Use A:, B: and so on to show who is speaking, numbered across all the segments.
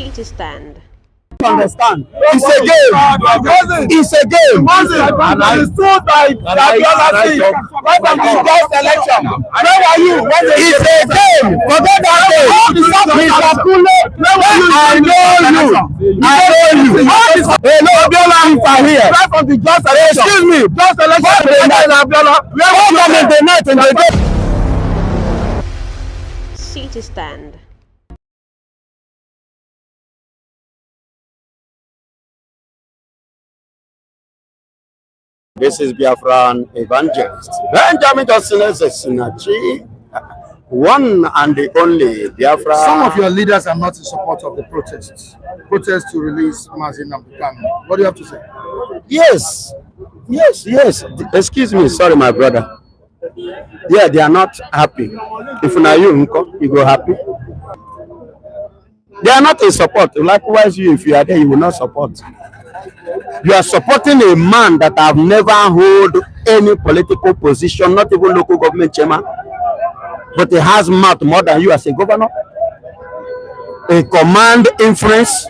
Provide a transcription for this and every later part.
A: to stand.
B: Understand? It's a game. It's a game. Understood by from the last election. Where are you? It's a game. Forget that game. Mr. Kule, I know you. Hello, Abiola, if I hear. From the just election. Excuse me. Just election. Welcome in the night and the day.
A: See to stand.
B: This is Biafran evangelist Benjamin Sinachi, one and the only Biafra.
C: Some of your leaders are not in support of the protests to release Nnamdi Kanu. What do you have to say?
B: Yes. Excuse me, sorry, my brother. Yeah, they are not happy. If now you go happy. They are not in support. Likewise, you, if you are there, you will not support. You are supporting a man that have never held any political position, not even local government chairman, but he has mouth more than you as a governor. He command influence.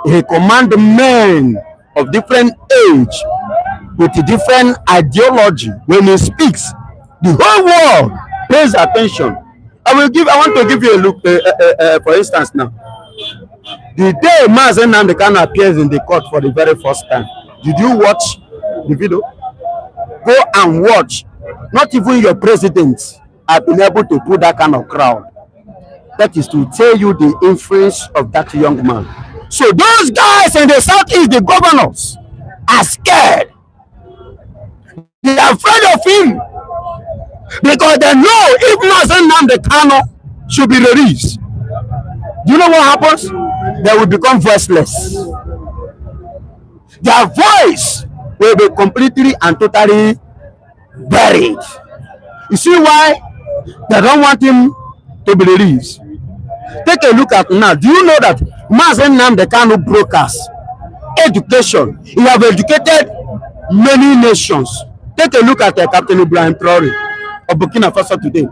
B: He command men of different age with a different ideology. When he speaks, the whole world pays attention. I want to give you a look, for instance now. The day Nnamdi Kanu appears in the court for the very first time, did you watch the video? Go and watch. Not even your president have been able to put that kind of crowd. That is to tell you the influence of that young man. So those guys in the southeast, the governors, are scared. They are afraid of him because they know if Nnamdi Kanu should be released, do you know what happens? They will become voiceless. Their voice will be completely and totally buried. You see why they don't want him to be released? Take a look at now. Do you know that Nnamdi Kanu broadcasts education? He have educated many nations. Take a look at Captain Ibrahim Traore of Burkina Faso today.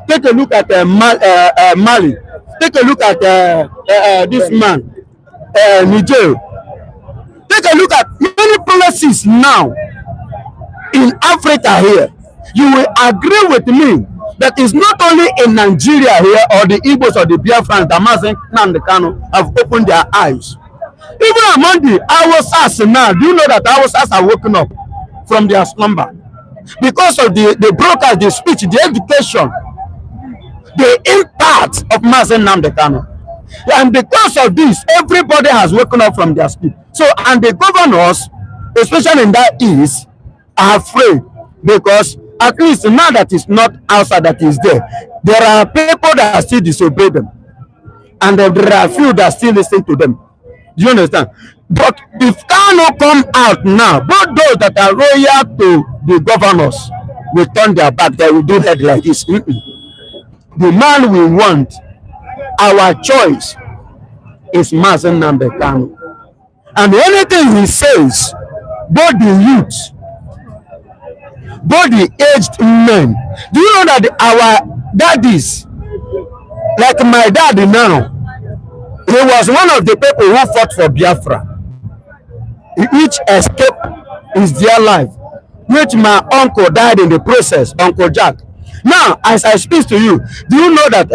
B: Take a look at Mali. Take a look at this man, Niger. Take a look at many places now in Africa here. You will agree with me that it's not only in Nigeria here or the Igbos or the Biafrans that Nnamdi Kanu have opened their eyes. Even among the Hausas now, do you know that Hausas are waking up from their slumber? Because of the broadcast, the speech, the education, the impact of Nnamdi Kanu. And because of this, everybody has woken up from their sleep. So, and the governors, especially in that east, are afraid because at least now that it's not outside that is there are people that still disobey them. And there are few that still listen to them. Do you understand? But if Kanu come out now, both those that are loyal to the governors will turn their back. They will do head like this. The man we want, our choice, is Nnamdi Kanu. And anything he says, both the youth, both the aged men, do you know that our daddies, like my daddy now, he was one of the people who fought for Biafra, which escaped his dear life, which my uncle died in the process, Uncle Jack. Now, as I speak to you, do you know that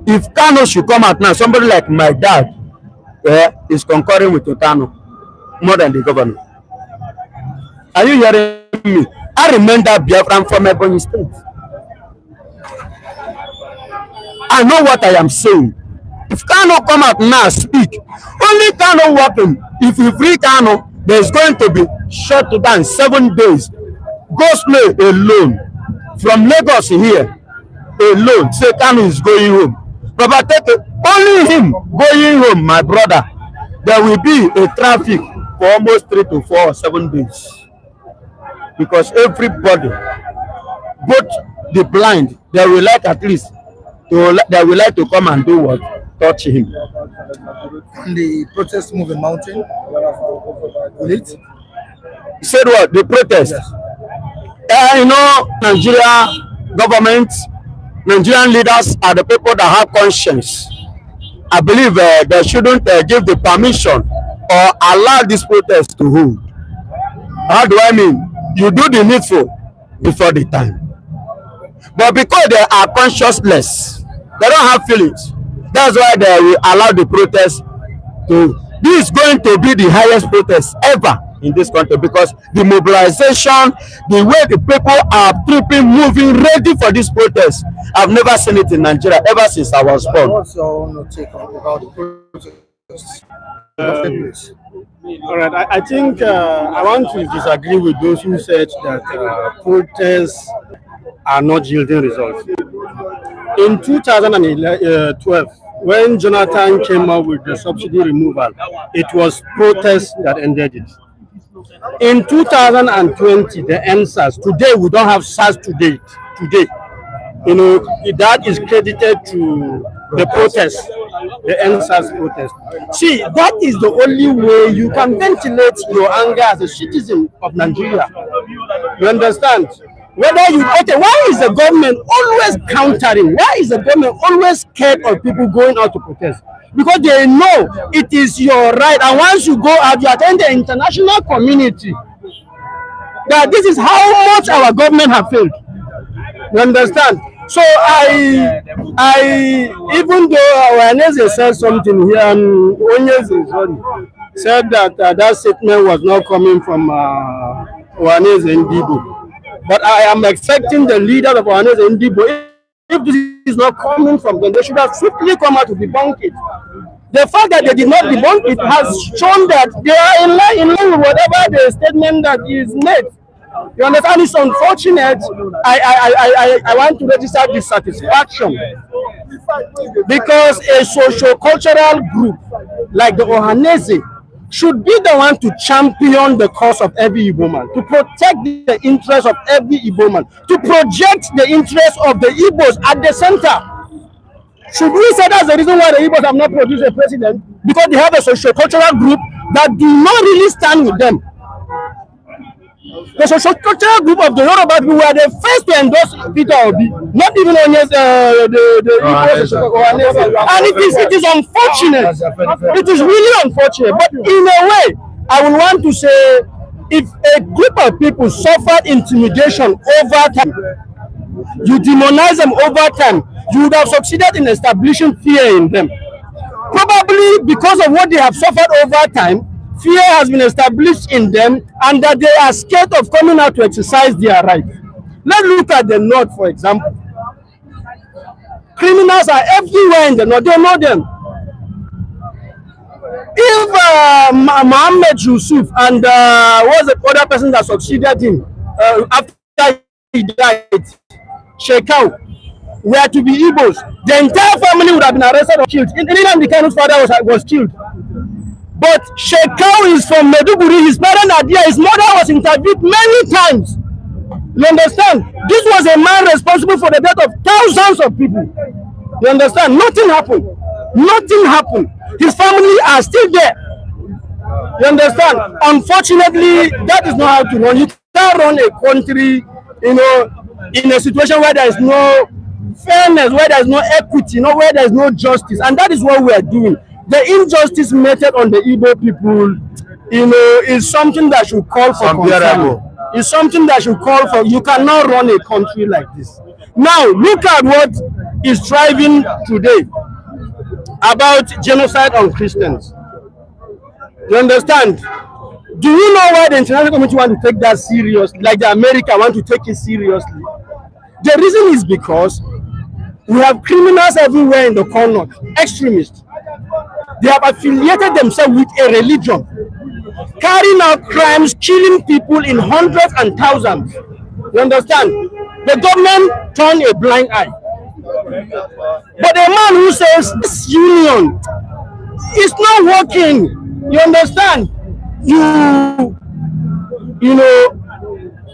B: if Kanu should come out now, somebody like my dad is concurring with Kanu more than the governor? Are you hearing me? I remember Biafran from Ebonyi State. I know what I am saying. If Kanu come out now, speak. Only Kanu working. If you free Kanu, there is going to be shut down 7 days. Go slow alone. From Lagos here, alone, say Kanu is going home. But take it, only him going home, my brother. There will be a traffic for almost 3 to 4 or 7 days. Because everybody, both the blind, they will like at least, they will like to come and do what? Touch him.
C: And the protest move in mountain? Will it?
B: He said what? The protest? Yes. You know, Nigeria government, Nigerian leaders are the people that have conscience I believe they shouldn't give the permission or allow this protest to hold. How do I mean? You do the needful before the time. But because they are conscienceless, they don't have feelings. That's why they will allow the protest to. This is going to be the highest protest ever in this country, because the mobilization, the way the people are tripping, moving, ready for this protest, I've never seen it in Nigeria ever since I was born.
C: What's your own take on about the protests?
D: All right, I think I want to disagree with those who said that protests are not yielding results. In 2012, when Jonathan came up with the subsidy removal, it was protests that ended it. In 2020, the NSAS, today we don't have SARS today, you know, that is credited to the protest, the NSAS protest. See, that is the only way you can ventilate your anger as a citizen of Nigeria. You understand? Whether you, okay, why is the government always countering? Why is the government always scared of people going out to protest? Because they know it is your right, and once you go out, you attend the international community that this is how much our government have failed. You understand? So I even though Onyeze said something here, and Onyeze said that that statement was not coming from Onyeze Ndibo. But I am expecting the leader of Onyeze Ndibo, if this is not coming from them, they should have swiftly come out to debunk it. The fact that they did not debunk it has shown that they are in line with whatever the statement that is made. You understand? It's unfortunate. I want to register dissatisfaction because a socio-cultural group like the Ohanaeze should be the one to champion the cause of every Igbo man, to protect the interests of every Igbo man, to project the interests of the Igbos at the center. Should we say that's the reason why the Igbos have not produced a president? Because they have a socio-cultural group that do not really stand with them. The socio-cultural group of the Yoruba people were the first to endorse Peter Obi, not even Onyeze, the Igbo. And it is unfortunate. It is really unfortunate. But in a way, I would want to say, if a group of people suffered intimidation over time, you demonize them over time, you would have succeeded in establishing fear in them. Probably because of what they have suffered over time, fear has been established in them, and that they are scared of coming out to exercise their right. Let's look at the North, for example. Criminals are everywhere in the North. They know them. If Mohammed Yusuf and was the other person that succeeded him after he died, Shekau, were to be Igbos, the entire family would have been arrested or killed. Nnamdi Kanu's father was killed. But Shekau is from Maiduguri. His parents are there. His mother was interviewed many times. You understand? This was a man responsible for the death of thousands of people. You understand? Nothing happened. Nothing happened. His family are still there. You understand? Unfortunately, that is not how to run. You can't run a country, you know, in a situation where there is no fairness, where there is no equity, you know, where there is no justice. And that is what we are doing. The injustice meted on the Igbo people, you know, is something that should call for concern. It's something that should call for. You cannot run a country like this. Now, look at what is driving today about genocide on Christians. You understand? Do you know why the international community want to take that seriously? Like the America want to take it seriously? The reason is because we have criminals everywhere in the corner, extremists. They have affiliated themselves with a religion, carrying out crimes, killing people in hundreds and thousands. You understand? The government turned a blind eye. But a man who says this union is not working, you understand? You know,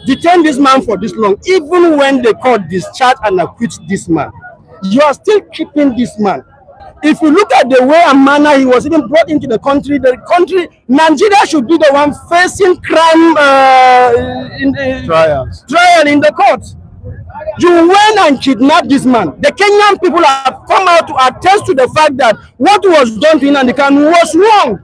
D: detain this man for this long, even when the court discharge and acquit this man, you are still keeping this man. If you look at the way and manner he was even brought into the country, Nigeria should be the one facing crime in the trial in the court. You went and kidnapped this man. The Kenyan people have come out to attest to the fact that what was done to Nnamdi Kanu was wrong.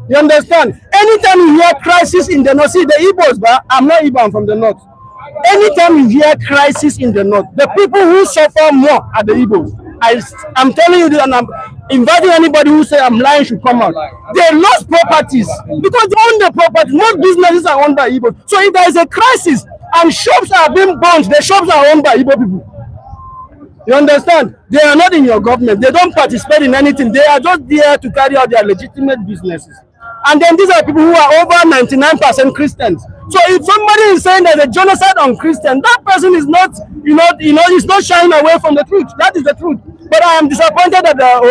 D: You understand? Anytime you hear crisis in the north, see the Igbos, but I'm not Igbo, I'm from the north. Anytime you hear crisis in the north, the people who suffer more are the Igbos. I'm telling you this, and I'm inviting anybody who say I'm lying should come out. They lost properties because they own the property. Most businesses are owned by Igbos. So if there is a crisis and shops are being burnt, the shops are owned by Igbo people. You understand? They are not in your government. They don't participate in anything. They are just there to carry out their legitimate businesses. And then these are people who are over 99% Christians. So if somebody is saying there's a genocide on Christians, that person is not, is not shying away from the truth. That is the truth. But I am disappointed that the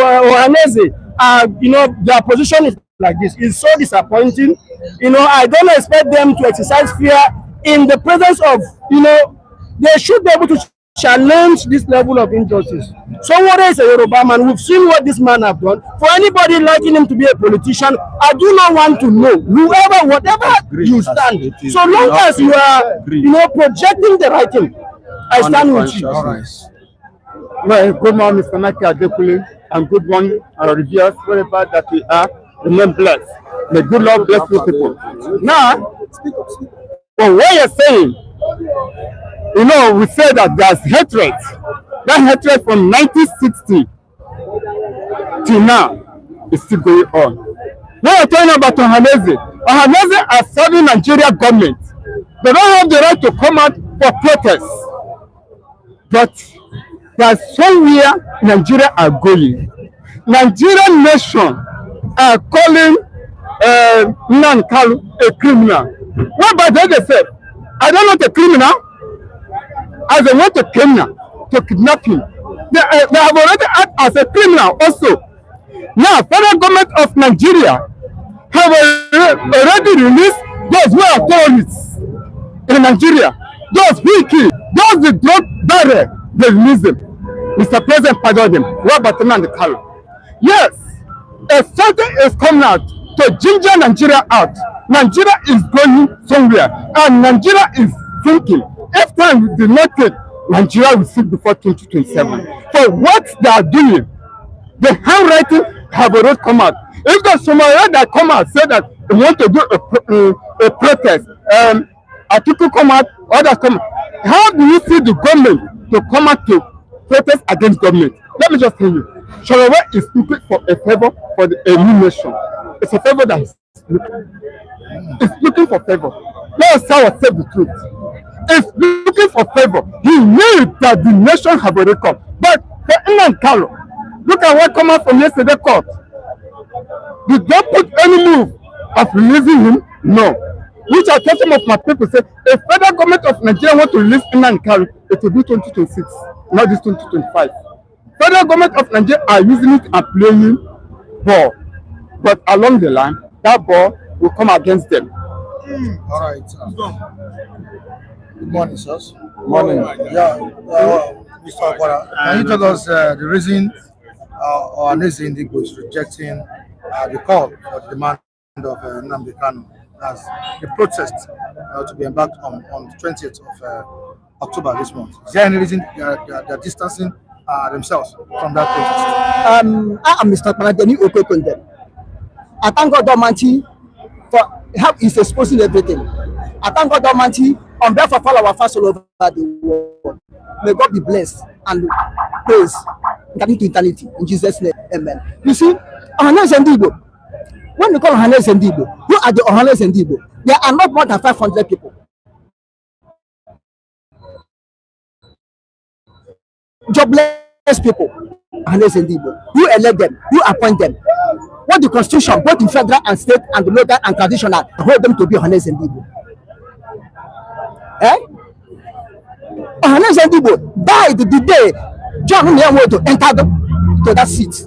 D: Ohanese, their position is like this. It's so disappointing. I don't expect them to exercise fear in the presence of, they should be able to challenge this level of injustice. Somebody is a Yoruba man. We've seen what this man has done. For anybody liking him to be a politician, I do not want to know. Whatever you stand, so long as you are, projecting the right thing, I stand with you.
C: All right.
B: Well, good morning, Mr. Naki Adekule, and good morning, our reviewers, wherever that we are. Remain blessed. May good Lord bless you people. Now, for what you're saying, we say that there's hatred. That hatred from 1960 till now is still going on. When you're talking about Ohanese are serving Nigeria government. They don't have the right to come out for protests. But there's somewhere Nigeria are going. Nigerian nation are calling Nnamdi Kanu a criminal. What about they say? I don't know the criminal. As they want a criminal to kidnap him. They have already acted as a criminal also. Now, federal government of Nigeria have already released those who are terrorists in Nigeria. Those who kill, those the drug barrel, they release them. Mr. President, pardon them. What about Nnamdi Kanu? Yes, if something is coming out to ginger Nigeria out, Nigeria is going somewhere, and Nigeria is thinking, if time did not take, Nigeria will see before 2027. For what they are doing, the handwriting have already come out. If there's somebody that come out say that they want to do a protest, article come out, others come out. How do you see the government to come out to protest against government? Let me just tell you, Sharawa is looking for a favor for a new nation. It's a favor that is looking for favor. Let us tell ourselves the truth. It's looking for favor. He knew that the nation have already come. But for Nnamdi Kanu, look at what come out from yesterday court. Did they put any move of releasing him? No. Which I tell some of my people say, if federal government of Nigeria want to release Nnamdi Kanu, it will be 2026, not this 2025. Federal government of Nigeria are using it and playing ball. But along the line, that ball will come against them.
C: All right. Good morning, sirs.
B: Morning.
C: Yeah, Mr. Akwara, can you tell us the reason Ohanese Indigo is rejecting the call for the demand of Nnamdi Kanu as the protest to be embarked on the 20th of October this month? Is there any reason they are distancing themselves from that protest?
E: I am Mr. Paradeni Okokondem. I thank God Almighty for how He's exposing everything. I thank God Almighty on behalf of all our fans all over the world. May God be blessed and praise into eternity. In Jesus' name, amen. You see, Ohanese and Igbo, when we call Ohanese and Igbo, who are the Ohanese and Igbo? There are not more than 500 people. Jobless people, Ohanese and Igbo. Who elect them? Who appoint them? What the Constitution, both in federal and state and the local and traditional, hold them to be Ohanese and Igbo. Ohanese and Igbo died the day John Nyawo entered to that seat.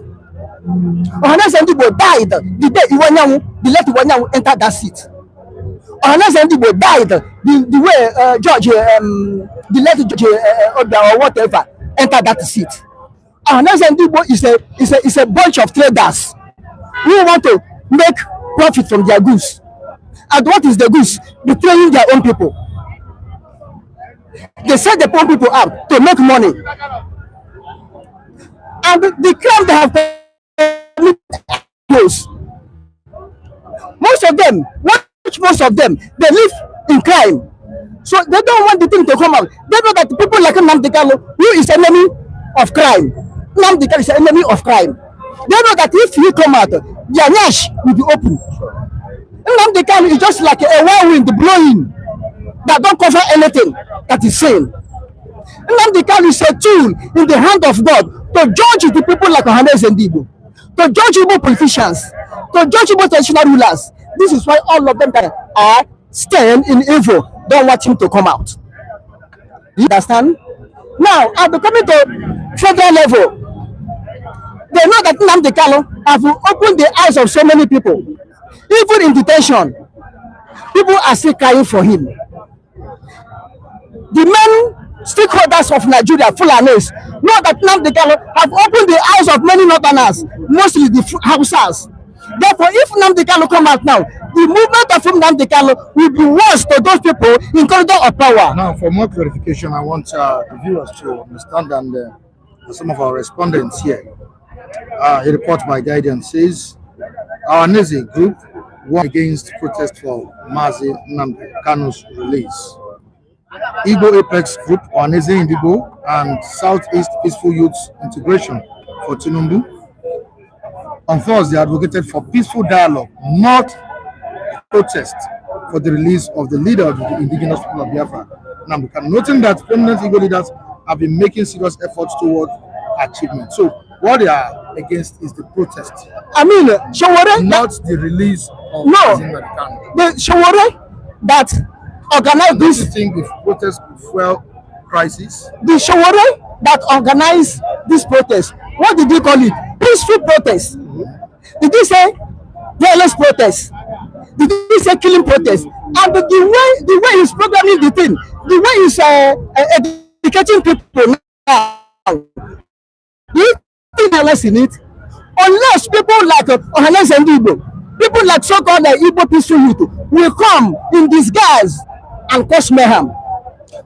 E: Ohanese and Igbo died the day the late Iwanyawu entered that seat. Ohanese and Igbo died the way the late Judge or whatever entered that seat. Kanu'S and Igbo is a bunch of traders who want to make profit from their goods. And what is the goods? Betraying their own people. They set the poor people up to make money. And the crime they have committed, most of them, they live in crime. So they don't want the thing to come out. They know that people like Nnamdi Kanu, who is enemy of crime. Nnamdi Kanu is an enemy of crime. They know that if he come out, their nyash will be open. Nnamdi Kanu is just like a whirlwind blowing that don't cover anything that is saying. Nnamdi Kanu is a tool in the hand of God to judge the people like Kanu'S and Igbo, to judge Igbo politicians, to judge Igbo traditional rulers. This is why all of them that are staying in evil don't want him to come out. You understand? Now, at the coming to federal level, they know that Nnamdi Kanu have opened the eyes of so many people. Even in detention, people are still crying for him. The main stakeholders of Nigeria, Fulanis, know that Nnamdi Kanu have opened the eyes of many Northerners, mostly the Hausas. Therefore, if Nnamdi Kanu come out now, the movement of Nnamdi Kanu will be worse to those people in corridor of power.
C: Now, for more clarification, I want the viewers to understand, and some of our respondents here. A report by Guidance says our Nazi group won against protest for Mazi Nnamdi Kanu's release. Igbo Apex Group, Ohaneze Indigo, and Southeast Peaceful Youth Integration for Tinubu on Thursday advocated for peaceful dialogue, not protest, for the release of the leader of the indigenous people of Biafra, Nnamdi Kanu, noting that prominent Igbo leaders have been making serious efforts toward achievement. So what they are against is the protest.
E: I mean, Shawore,
C: not the release of
E: Nnamdi Kanu. The Shawore that organized this.
C: Do you think the protest will fuel crisis?
E: The Shawore that organized this protest, what did they call it? Peaceful protest. Did they say fearless protest? Did they say killing protest? And the way he's programming the thing, the way he's educating people now, you think less in it? Unless people like Ohaneze and Igbo, people like so-called Igbo peaceful youth will come in disguise and cause mayhem.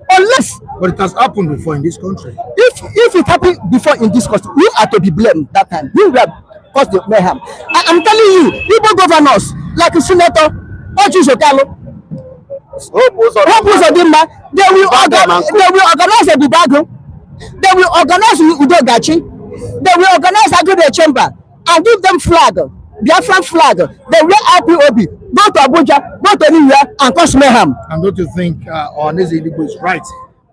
E: Unless,
C: but it has happened before in this country.
E: If it happened before in this country, we are to be blamed that time. We were caused the mayhem. I'm telling you, Igbo governors like Senator Oji Sokalo, they will organize a Bibago, they will organize Udogachi, they will organize Agri Chamber and give them flag, Biafran flag. They wear IPOB, go to Abuja, go to anywhere and cause mayhem.
C: And don't you think Ohaneze Igbo is right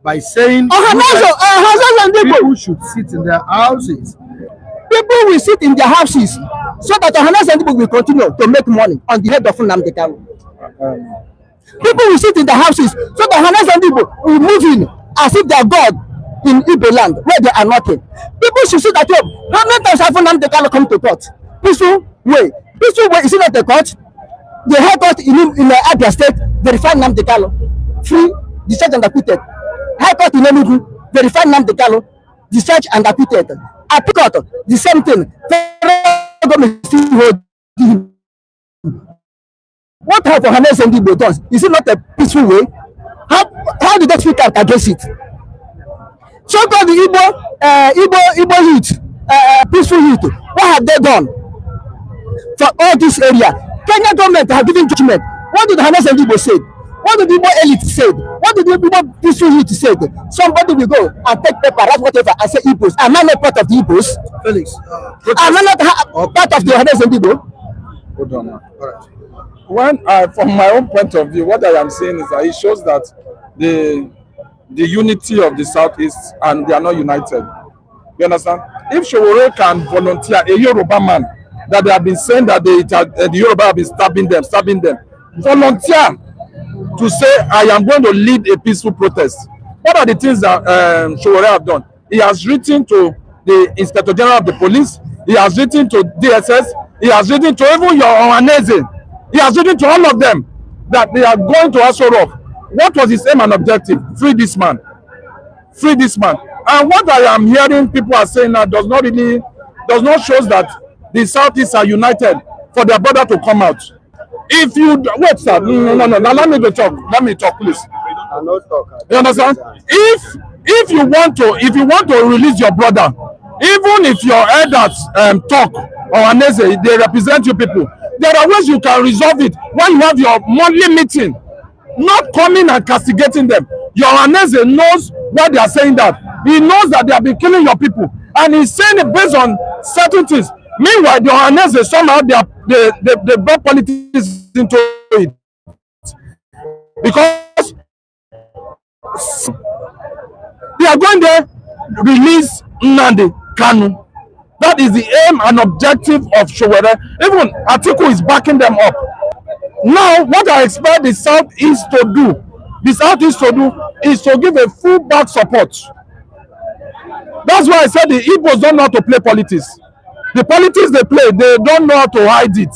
C: by saying
E: people
C: should sit in their houses?
E: People will sit in their houses so that Ohaneze Igbo will continue to make money on the head of Nnamdi Kanu. People will sit in their houses so that Ohaneze Igbo will move in as if they are God in Igbo land where they are nothing. People should sit at home. How many times have Nnamdi Kanu come to court? Peaceful way. Peaceful way is it not a court? The high court in Abia State verified Nnamdi Kanu free, discharged and acquitted. High court in Enugu verified Nnamdi Kanu discharged and acquitted. Appeal court the same thing. Federal government still hold him. What have Ohaneze Igbo done? Is it not a peaceful way? How did they speak out against it? So-called the Igbo youth, peaceful youth, what have they done for all this area? Kenya government have given judgment. What did Ohaneze Igbo say? What did the Igbo elite say? What did the Igbo peaceful youth say? Somebody will go and take paper, write whatever, and say Igbos. Am I not part of the Igbos?
C: Felix,
E: am I not part of the Ohaneze Igbo?
C: Hold on now. All right.
F: From my own point of view, what I am saying is that it shows that the unity of the Southeast, and they are not united. You understand? If Shawore can volunteer, a Yoruba man, that they have been saying that the Yoruba have been stabbing them, volunteer to say, I am going to lead a peaceful protest. What are the things that Shawore have done? He has written to the Inspector General of the Police, he has written to DSS, he has written to even your Ohaneze. He has written to all of them that they are going to Aso Rock. What was his aim and objective? Free this man. Free this man. And what I am hearing people are saying now does not show that the Southeast are united for their brother to come out. If you wait, sir, no. Now let me talk, please. You understand? If you want to release your brother, even if your elders talk or anese, they represent you people. There are ways you can resolve it when you have your monthly meeting. Not coming and castigating them. Your anese knows what they are saying. That he knows that they have been killing your people, and he's saying it based on certain things. Meanwhile, your anese somehow they brought politics into it because they are going there release Nnamdi Kanu. That is the aim and objective of Showore. Even Atiku is backing them up. Now, what I expect the Southeast to do, is to give a full back support. That's why I said the Igbos don't know how to play politics. The politics they play, they don't know how to hide it.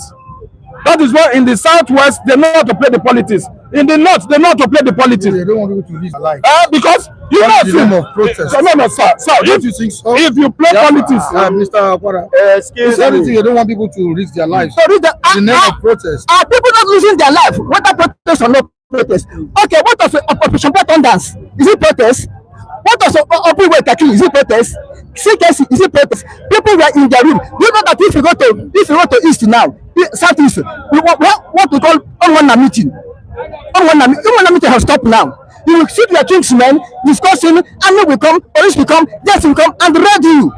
F: That is why in the Southwest, they know how to play the politics. In the North, they know how to play the politics.
C: They don't want people to live their life.
F: Because you know,
C: the name of protest.
F: No, sir.
C: Don't you think so?
F: If you play politics,
C: Mr. Akwara,
E: Excuse
C: it's anything they don't want people to risk their lives.
E: So
C: the name of protest.
E: Are people not losing their life? Whether protest or no protest? Okay, what of Operation Button Dance? Is it protest? What of Operation Kaki? Is it protest? CKC, is it protest? People were in their room. You know that if you go to East now, Southeast, what we call Onwana meeting. Onwana meeting has stopped now. You will see your kingsmen discussing, and will come, police will come, yes will come, and raid you.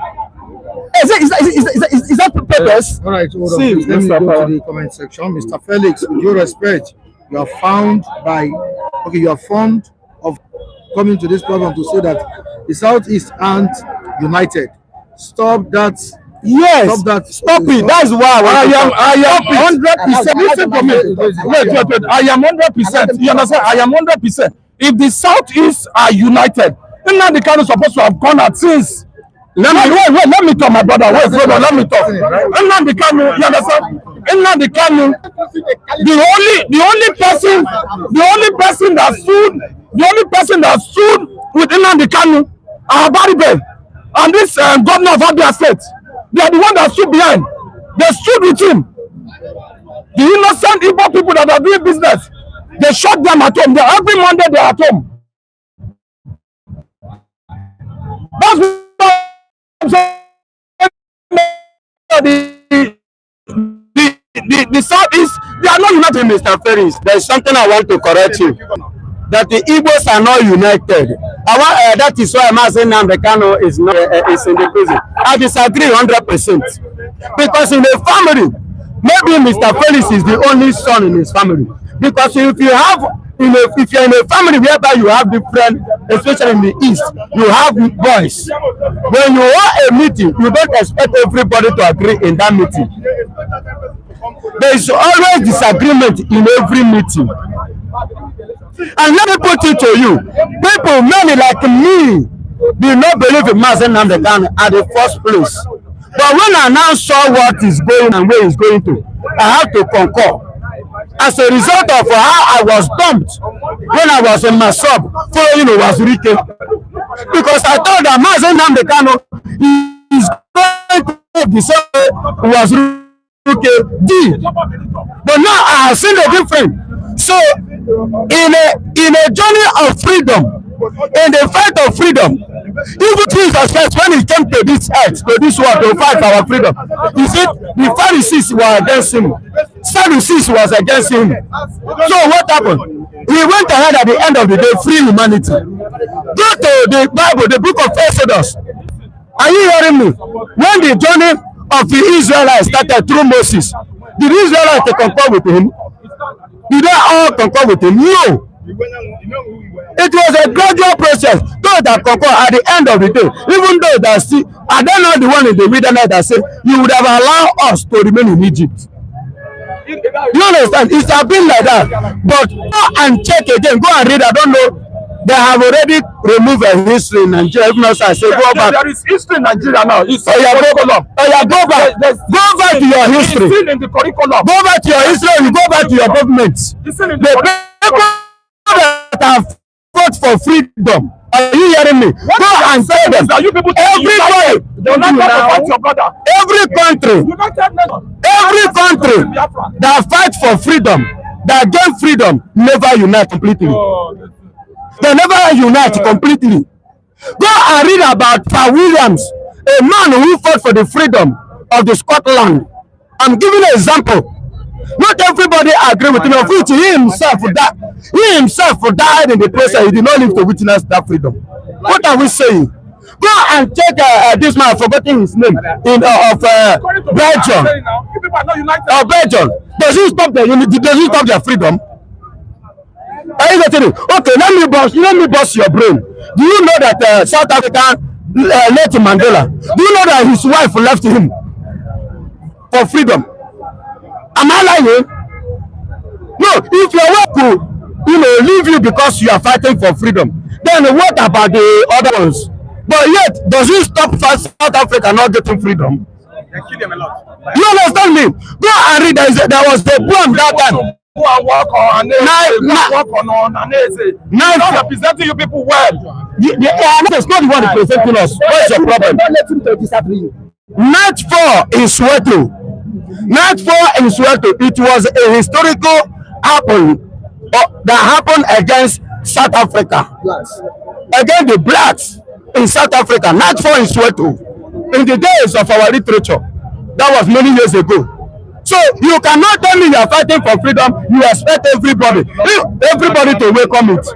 E: Is that purpose?
C: All right, hold on. Let me go to the comment section. Mr. Felix, with due respect, you are fond of coming to this program to say that the Southeast aren't united. Stop that.
F: yes, stop it. That's why I am 100%. Listen to me. Wait. I am 100%. You understand? I am 100%. If the Southeast are united, Nnamdi Kanu is supposed to have gone out since. Let me talk, my brother. Wait, brother, let me talk. Nnamdi Kanu, you understand? Nnamdi Kanu, the only person that stood with Nnamdi Kanu are Baribe and this governor of Abia State. They are the one that stood behind. They stood with him. The innocent Igbo people that are doing business, they shot them at home. Every Monday they are at home. That's why I'm saying the Southeast, they are not united.
B: Mr. Ferris, there is something I want to correct you. That the Igbos are not united. That is why I'm saying Nnamdi Kanu is in the prison. I disagree 100%. Because in a family, maybe Mr. Felix is the only son in his family. Because if you're in a family whereby you have different, especially in the East, you have boys. When you are a meeting, you don't expect everybody to agree in that meeting. There is always disagreement in every meeting. And let me put it to you, people, many like me, do not believe in Mazen Nnamdi Kanu at the first place. But when I now saw what is going and where it's going to, I have to concur. As a result of how I was dumped when I was in my sub following Owazurike, because I thought that Mazen Nnamdi Kanu is going to take the same Owazurike did. But now I have seen the difference. So in a journey of freedom, in the fight of freedom, even Jesus Christ, when he came to this earth, to this world, to fight for our freedom, he said the Pharisees were against him, Sadducees was against him. So what happened? He went ahead at the end of the day, free humanity. Go to the Bible, the book of Exodus. Are you hearing me? When the journey of the Israelites started through Moses, did the Israelites concur with him? Did they all concur with him? No. It was a gradual process. Those that concur at the end of the day, even though that still, I don't know the one in the wilderness that said, you would have allowed us to remain in Egypt. You understand? It's a been like that. But go and check again. Go and read. I don't know. They have already removed a history in Nigeria. Even though I say go back.
F: There is history in Nigeria now. It's
B: go back. Go back to your history.
F: It's still in the curriculum.
B: Go back to your history. You go back to your government.
F: It's still in
B: the people that have fought for freedom. Are you hearing me? Go and tell them. Every country that fight for freedom, that gain freedom, never unite completely. They never unite completely. Go and read about Sir Williams, a man who fought for the freedom of the Scotland. I'm giving an example. Not everybody agree with him, of which he himself died in the process. He did not live to witness that freedom. What are we saying? Go and check this man, I've forgotten his name, of Belgium. Belgium. Does he stop their unity? Does he stop their freedom? Are you getting it? Okay, let me bust your brain. Do you know that South Africa left Mandela? Do you know that his wife left him for freedom? Am I lying? No, if your wife could, leave you because you are fighting for freedom, then what about the other ones? But yet, does it stop South Africa not getting freedom?
F: They kill them a lot.
B: You understand me? Go and read. There was the poem that time.
F: Who are work on and they say, not representing you people well.
B: It's not the one representing us. What's your problem?
E: Don't let him to disagree you.
B: Night 4 in Soweto. It was a historical that happened against South Africa. Against the blacks in South Africa. Night 4 in Soweto. In the days of our literature. That was many years ago. So you cannot tell me you are fighting for freedom. You expect everybody to welcome it.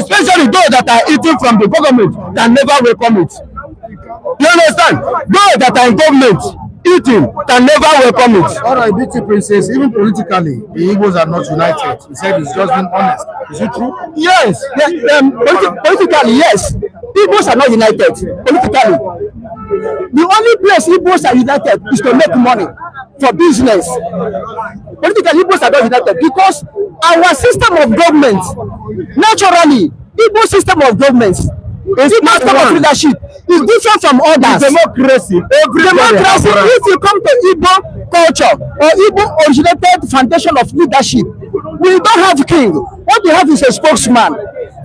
B: Especially those that are eating from the government can never welcome it. You understand? Those that are in government eating can never welcome it.
C: All right, BT Princess, even politically, the Igbos are not united. He said he's just being honest. Is it true?
E: Yes. Politically, yes. Igbos are not united. Politically. The only place Igbos are united is to make money for business. Politically, Igbos are not united because our system of government, naturally, Igbo system of government, Igbo system of leadership is different from others.
B: Democracy.
E: Democracy. If you come to Igbo culture or Igbo originated foundation of leadership, we don't have king. What we have is a spokesman.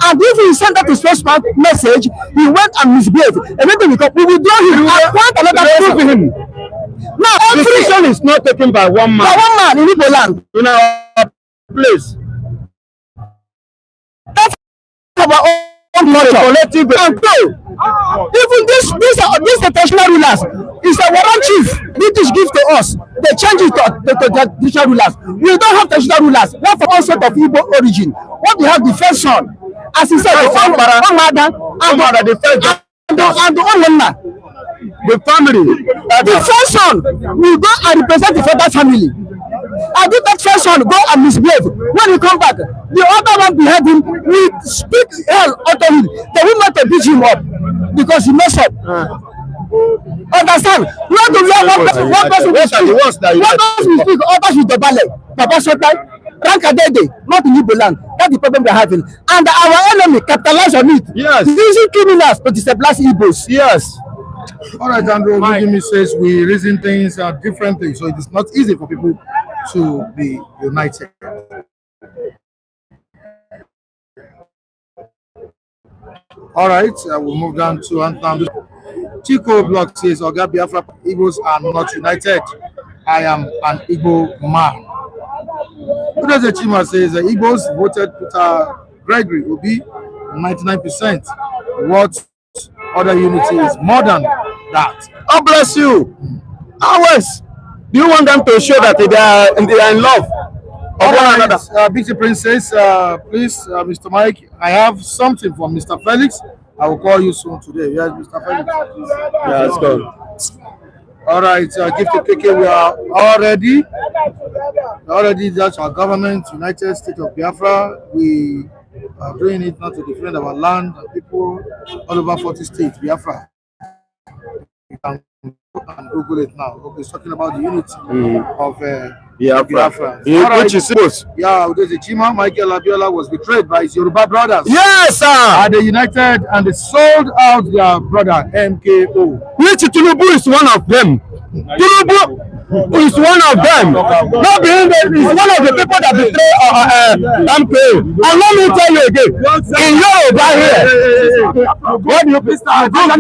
E: And if he send that to spokesman message, he went and misbehaved. And then we will do him and appoint another person. Now,
B: the decision is not taken by one man.
E: By one man in Igbo land.
B: In our place.
E: That's our own collective and pay. Even these traditional rulers is a warrant chief. British give to us. They change it to traditional rulers. We don't have traditional rulers. Not for all sort of Igbo origin. What we have the first son, as he said, the first and the only
B: the family.
E: The first son will go and represent the father family. And if that first son go and misbehave, when he come back, the other one behind him will speak hell out of him. They will not beat him up because he messed up. Understand? Not to know one person will speak. One person will speak, others will debale. Papa Sotai, Rankadede, not in Igbo land. That's the problem we're having. And our enemy capitalize on it.
B: Yes.
E: Using criminals to destabilize Igbos.
B: Yes.
C: All right, Andrew, Gimi says we reason things differently, so it is not easy for people to be united. All right, we'll move down to Nnamdi. Chico Block says, Oga Biafra, Igbos are not united. I am an Igbo man. Udoze Chima says, Igbos voted Peter Gregory Obi 99%. What other unity is more than that?
B: God bless you. Always. Do you want them to show that they are in love of one another?
C: BT Princess, please, Mr. Mike, I have something from Mr. Felix. I will call you soon today. Yes, Mr. Felix.
B: Yeah, let's go.
C: All right, give to KK. We are already. That's our government, United States of Biafra. We are doing it not to defend our land and people all over 40 states, Biafra. You can and Google it now. Okay, it's talking about the unity of Biafra.
B: Which is supposed.
C: Yeah, there's a Chima. Michael Abiola was betrayed by his Yoruba brothers.
B: Yes, sir.
C: And they united and they sold out their brother MKO.
B: Which Tinubu is one of them. Tinubu is one of them. Not being there is one of the people that betray MKO. And let me tell you again, in Yoruba here, what do you please what you don't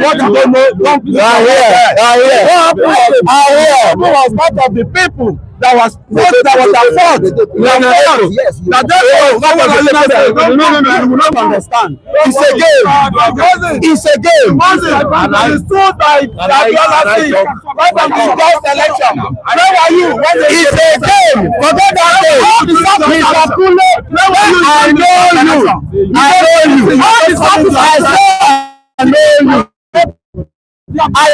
B: know? Who was part of the people that was at fault.
E: Yes, you
B: That you will not understand. It's a game. It's a game.
F: And I stood by Abiola right from the first election. Where were you when they
B: It's a game. Forget that game. Mr. Kule, I know you. I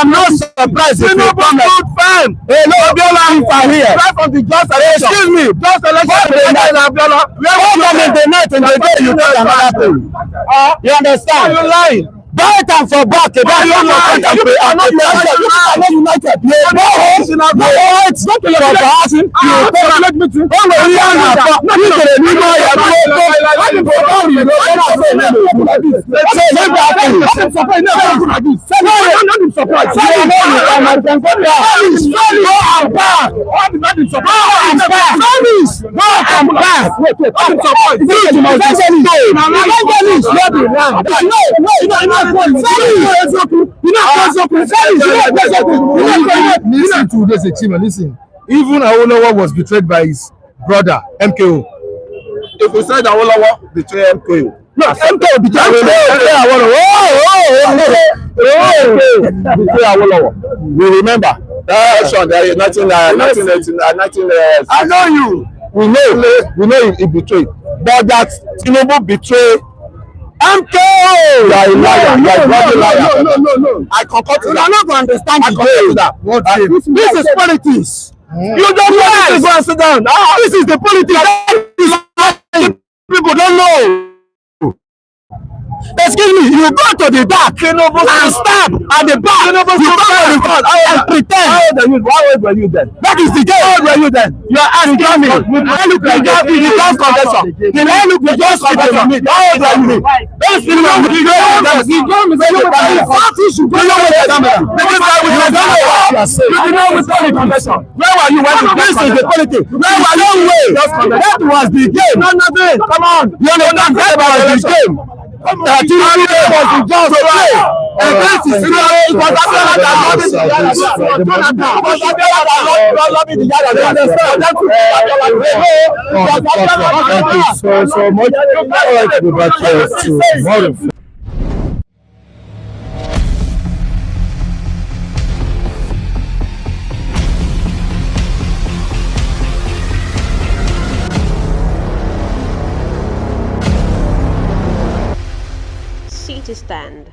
B: am not surprised if you come fan. Hello, Abiola, if I hear. Right from the just election. Excuse me, just election. Abiola, where come in the night and the day you take another thing. You understand? You lying. Buy it and for back. You are not united. You go home. You wait for perhaps. You collect me too. When we are now, you get a new man.
C: Listen to this achievement. Listen, even Awolowo was betrayed by his brother MKO.
B: If we said Awolowo betray MKO, no, MKO betray Awolowo. We remember that election there in 1989. I know you. We know he betrayed, but that Tinubu betrayed MKO. You are a liar. You are a bloody liar. No. I concur to that. You are not going to understand the game. This is politics. You don't know this. Go and sit down. This is the politics. People don't know. Excuse me, you go to the dark and stab at the back. You go to the front and pretend. How old were you then? That is the game. How old were you then? You are asking me. I look like that. The just confession. The man look like just confession. How old are you? Don't see me. The game is over. The fact is you don't know what you're talking about. This is why we don't know what you are saying. You know we saw the confession. Where were you when this is the politics? Where were you? That was the game. No, nothing. Come on. You understand? That was the game. That you was the just play. And this is it was Abiola that so much. All right, to
A: Seat stand.